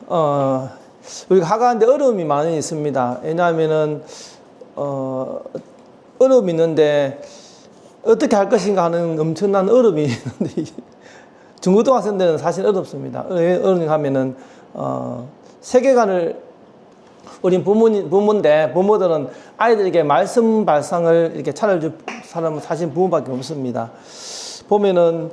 우리가 하가하는데 어려움이 많이 있습니다. 왜냐하면은, 어려움이 있는데, 어떻게 할 것인가 하는 엄청난 어려움이 있는데, 중고등학생들은 사실 어렵습니다. 왜 어려운가 하면은, 세계관을, 우린 부모인데, 부모들은 아이들에게 말씀 발상을 이렇게 차려줄 사람은 사실 부모밖에 없습니다. 보면은,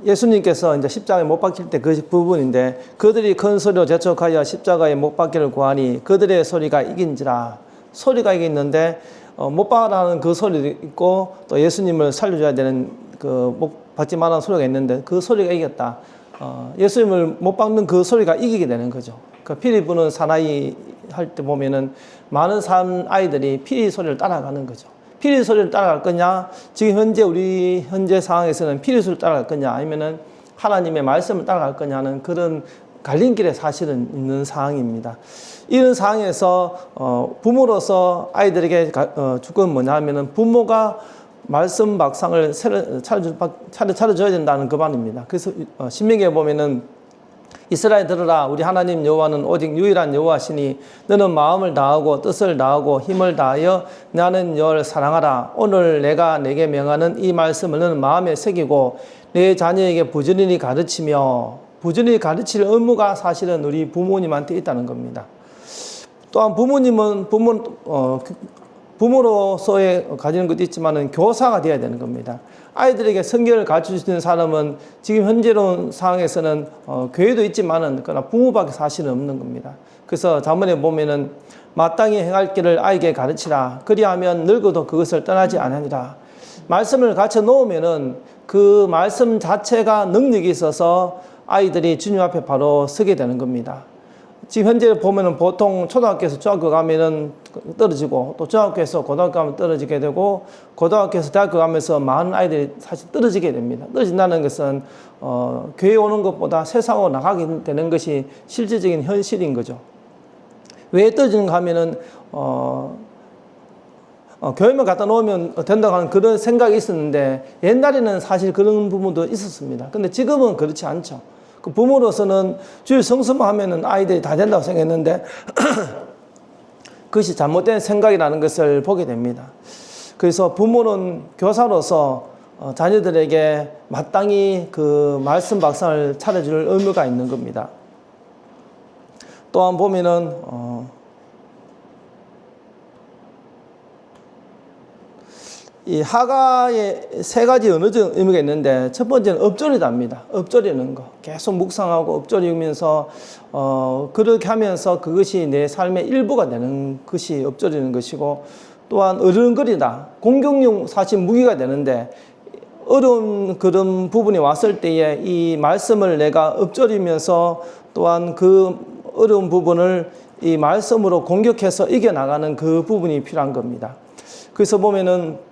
예수님께서 이제 십자가에 못 박힐 때 그 부분인데, 그들이 큰 소리로 재촉하여 십자가에 못 박기를 구하니 그들의 소리가 이긴지라. 소리가 이겼는데, 못 박으라는 그 소리도 있고, 또 예수님을 살려줘야 되는 못 박지 말라는 소리가 있는데, 그 소리가 이겼다. 예수님을 못 박는 그 소리가 이기게 되는 거죠. 그 피리 부는 사나이 할 때 보면은 많은 아이들이 피리 소리를 따라가는 거죠. 피리 소리를 따라갈 거냐? 지금 우리 현재 상황에서는 피리 소리를 따라갈 거냐? 아니면은 하나님의 말씀을 따라갈 거냐는 그런 갈림길에 사실은 있는 상황입니다. 이런 상황에서 부모로서 아이들에게 줄 건 뭐냐 하면은 부모가 말씀 박상을 차려줘야 된다는 그 말입니다. 그래서 신명기에 보면은 이스라엘 들으라, 우리 하나님 여호와는 오직 유일한 여호와시니 너는 마음을 다하고 뜻을 다하고 힘을 다하여 나는 여호와를 사랑하라. 오늘 내가 내게 명하는 이 말씀을 너는 마음에 새기고 내 자녀에게 부지런히 가르치며, 부지런히 가르칠 의무가 사실은 우리 부모님한테 있다는 겁니다. 또한 부모로서의 가지는 것도 있지만은 교사가 되어야 되는 겁니다. 아이들에게 성경을 가르칠 수 있는 사람은 지금 현재로 상황에서는 교회도 있지만은 그러나 부모밖에 사실은 없는 겁니다. 그래서 자문에 보면은 마땅히 행할 길을 아이에게 가르치라. 그리하면 늙어도 그것을 떠나지 아니하니라. 말씀을 가르쳐 놓으면은 그 말씀 자체가 능력이 있어서 아이들이 주님 앞에 바로 서게 되는 겁니다. 지금 현재 보면은 보통 초등학교에서 중학교 가면은 떨어지고, 또 중학교에서 고등학교 가면 떨어지게 되고, 고등학교에서 대학교 가면서 많은 아이들이 사실 떨어지게 됩니다. 떨어진다는 것은 교회 오는 것보다 세상으로 나가게 되는 것이 실질적인 현실인 거죠. 왜 떨어지는가 하면은 교회만 갖다 놓으면 된다고 하는 그런 생각이 있었는데, 옛날에는 사실 그런 부분도 있었습니다. 근데 지금은 그렇지 않죠. 그 부모로서는 주일 성수만 하면은 아이들이 다 된다고 생각했는데 그것이 잘못된 생각이라는 것을 보게 됩니다. 그래서 부모는 교사로서 자녀들에게 마땅히 그 말씀 박상을 차려줄 의무가 있는 겁니다. 또한 보면은 이 하가에 세 가지 언어적 의미가 있는데, 첫 번째는 엎조리답니다. 엎조리는 거. 계속 묵상하고 엎조리면서 그렇게 하면서 그것이 내 삶의 일부가 되는 것이 엎조리는 것이고, 또한 어른거리다. 공격용 사실 무기가 되는데, 어려운 그런 부분이 왔을 때에 이 말씀을 내가 엎조리면서 또한 그 어려운 부분을 이 말씀으로 공격해서 이겨나가는 그 부분이 필요한 겁니다. 그래서 보면은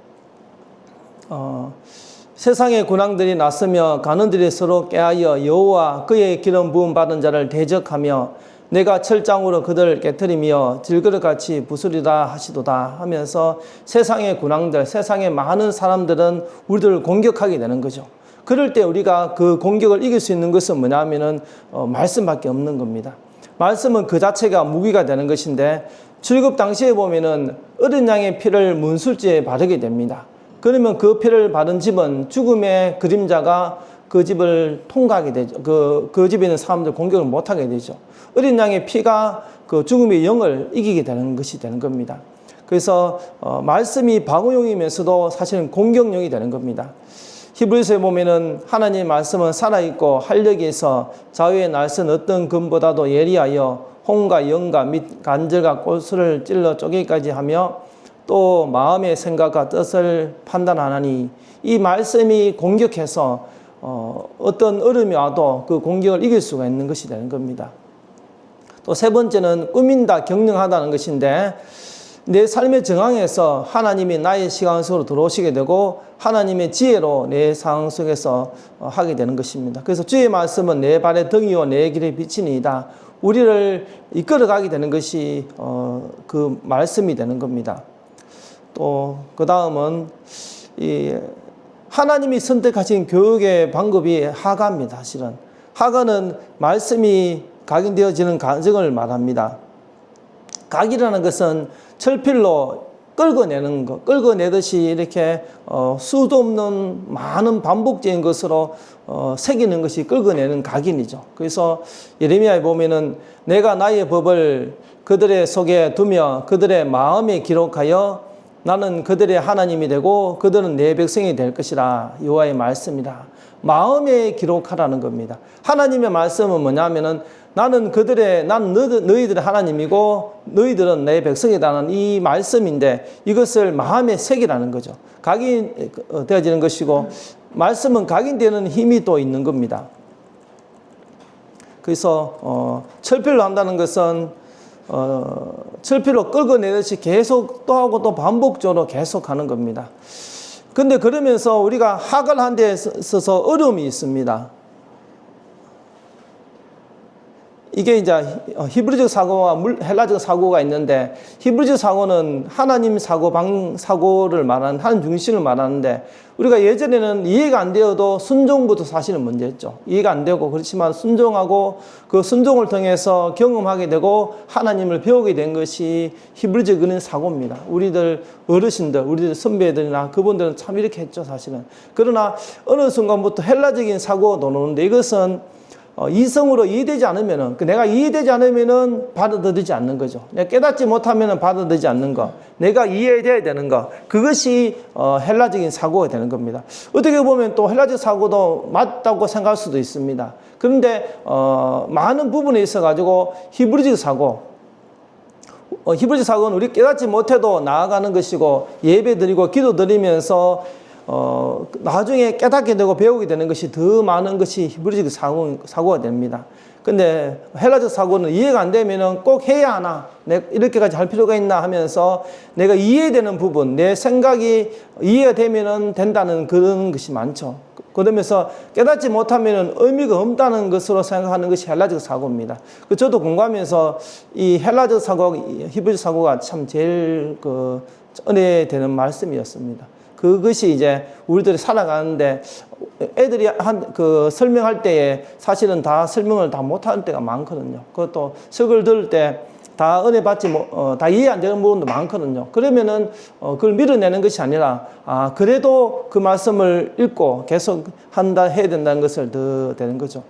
세상의 군왕들이 났으며 간원들이 서로 깨하여 여호와 그의 기름 부음 받은 자를 대적하며 내가 철장으로 그들을 깨뜨리며 질그릇같이 부수리다 하시도다 하면서 세상의 군왕들, 세상의 많은 사람들은 우리들을 공격하게 되는 거죠. 그럴 때 우리가 그 공격을 이길 수 있는 것은 뭐냐 하면은 말씀밖에 없는 겁니다. 말씀은 그 자체가 무기가 되는 것인데, 출굽 당시에 보면은 어린 양의 피를 문술지에 바르게 됩니다. 그러면 그 피를 바른 집은 죽음의 그림자가 그 집을 통과하게 되죠. 그 집에 있는 사람들 공격을 못하게 되죠. 어린 양의 피가 그 죽음의 영을 이기게 되는 것이 되는 겁니다. 그래서 말씀이 방어용이면서도 사실은 공격용이 되는 겁니다. 히브리서에 보면은 하나님의 말씀은 살아있고 활력이 있어 자유의 날선 어떤 금보다도 예리하여 홍과 영과 및 간절과 골수를 찔러 쪼개기까지 하며 또 마음의 생각과 뜻을 판단하나니, 이 말씀이 공격해서 어떤 어려움이 와도 그 공격을 이길 수가 있는 것이 되는 겁니다. 또 세 번째는 꾸민다, 경영하다는 것인데, 내 삶의 정황에서 하나님이 나의 시간 속으로 들어오시게 되고 하나님의 지혜로 내 상황 속에서 하게 되는 것입니다. 그래서 주의 말씀은 내 발의 등이요 내 길의 빛이니이다. 우리를 이끌어가게 되는 것이 그 말씀이 되는 겁니다. 또 그 다음은 이 하나님이 선택하신 교육의 방법이 하가입니다. 사실은 하가는 말씀이 각인되어지는 과정을 말합니다. 각이라는 것은 철필로 끌어내는 것, 끌어내듯이 이렇게 수도 없는 많은 반복적인 것으로 새기는 것이 끌어내는 각인이죠. 그래서 예레미야에 보면은 내가 나의 법을 그들의 속에 두며 그들의 마음에 기록하여 나는 그들의 하나님이 되고 그들은 내 백성이 될 것이라. 여호와의 말씀이다. 마음에 기록하라는 겁니다. 하나님의 말씀은 뭐냐면은 나는 너희들의 하나님이고 너희들은 내 백성이다는 이 말씀인데 이것을 마음에 새기라는 거죠. 각인되어지는 것이고 말씀은 각인되는 힘이 또 있는 겁니다. 그래서 철필로 한다는 것은 철필로 끌어내듯이 계속 또 하고 또 반복적으로 계속 하는 겁니다. 근데 그러면서 우리가 학을 한 데 있어서 어려움이 있습니다. 이게 이제 히브리적 사고와 헬라적 사고가 있는데 히브리적 사고는 하나님 사고, 사고를 말하는 하나님 중심을 말하는데 우리가 예전에는 이해가 안 되어도 순종부터 사실은 문제였죠. 이해가 안 되고 그렇지만 순종하고 그 순종을 통해서 경험하게 되고 하나님을 배우게 된 것이 히브리적인 사고입니다. 우리들 어르신들, 우리들 선배들이나 그분들은 참 이렇게 했죠, 사실은. 그러나 어느 순간부터 헬라적인 사고가 나오는데 이것은 이성으로 이해되지 않으면은, 내가 이해되지 않으면은 받아들이지 않는 거죠. 내가 깨닫지 못하면은 받아들이지 않는 거. 내가 이해돼야 되는 거. 그것이 헬라적인 사고가 되는 겁니다. 어떻게 보면 또 헬라적 사고도 맞다고 생각할 수도 있습니다. 그런데 많은 부분에 있어 가지고 히브리적 사고, 히브리적 사고는 우리 깨닫지 못해도 나아가는 것이고 예배 드리고 기도 드리면서 나중에 깨닫게 되고 배우게 되는 것이 더 많은 것이 히브리적 사고가 됩니다. 근데 헬라적 사고는 이해가 안 되면은 꼭 해야 하나? 내가 이렇게까지 할 필요가 있나 하면서 내가 이해되는 부분, 내 생각이 이해가 되면은 된다는 그런 것이 많죠. 그러면서 깨닫지 못하면은 의미가 없다는 것으로 생각하는 것이 헬라적 사고입니다. 저도 공부하면서 이 헬라적 사고, 히브리적 사고가 참 제일 은혜되는 말씀이었습니다. 그것이 이제 우리들이 살아가는데 애들이 설명할 때에 사실은 다 설명을 다 못하는 때가 많거든요. 그것도 설교를 들을 때 다 은혜 받지 다 이해 안 되는 부분도 많거든요. 그러면은 그걸 밀어내는 것이 아니라 그래도 그 말씀을 읽고 계속 해야 된다는 것을 더 되는 거죠.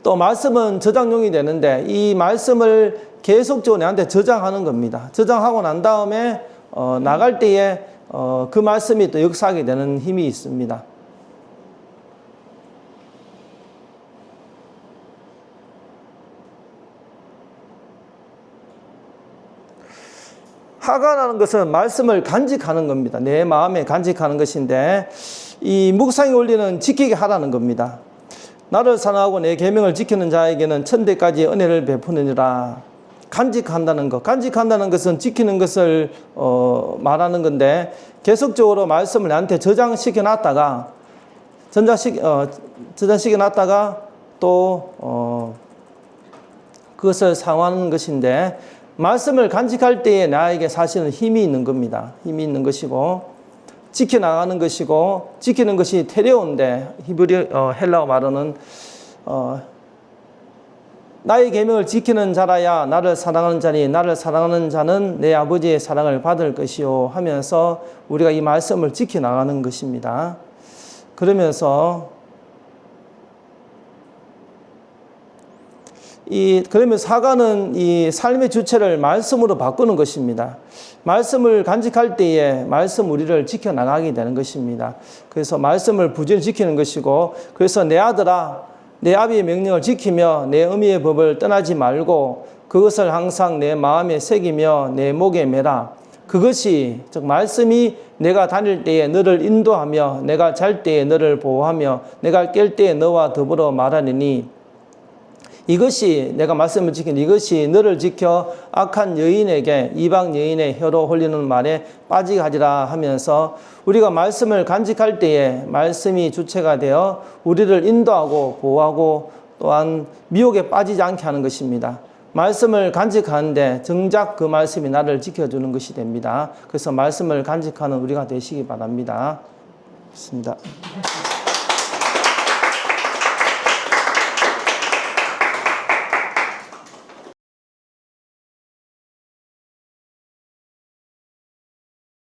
또 말씀은 저장용이 되는데 이 말씀을 계속적으로 내한테 저장하는 겁니다. 저장하고 난 다음에 나갈 때에 그 말씀이 또 역사하게 되는 힘이 있습니다. 하가라는 것은 말씀을 간직하는 겁니다. 내 마음에 간직하는 것인데 이 묵상의 원리는 지키게 하라는 겁니다. 나를 사랑하고 내 계명을 지키는 자에게는 천대까지 은혜를 베푸느니라. 간직한다는 것. 간직한다는 것은 지키는 것을 말하는 건데 계속적으로 말씀을 나한테 저장시켜 놨다가 저장시켜 놨다가 또 그것을 사용하는 것인데 말씀을 간직할 때에 나에게 사실은 힘이 있는 겁니다. 힘이 있는 것이고 지켜나가는 것이고 지키는 것이 테레오인데 헬라어 말로는 나의 계명을 지키는 자라야 나를 사랑하는 자니 나를 사랑하는 자는 내 아버지의 사랑을 받을 것이요 하면서 우리가 이 말씀을 지켜나가는 것입니다. 그러면서 사가는 이 삶의 주체를 말씀으로 바꾸는 것입니다. 말씀을 간직할 때에 말씀 우리를 지켜나가게 되는 것입니다. 그래서 말씀을 부지런히 지키는 것이고 그래서 내 아들아 내 아비의 명령을 지키며 내 어미의 법을 떠나지 말고 그것을 항상 내 마음에 새기며 내 목에 매라. 그것이 즉 말씀이 내가 다닐 때에 너를 인도하며 내가 잘 때에 너를 보호하며 내가 깰 때에 너와 더불어 말하느니 이것이 내가 말씀을 지킨 이것이 너를 지켜 악한 여인에게 이방 여인의 혀로 홀리는 말에 빠지게 하리라 하면서 우리가 말씀을 간직할 때에 말씀이 주체가 되어 우리를 인도하고 보호하고 또한 미혹에 빠지지 않게 하는 것입니다. 말씀을 간직하는데 정작 그 말씀이 나를 지켜주는 것이 됩니다. 그래서 말씀을 간직하는 우리가 되시기 바랍니다. 좋습니다.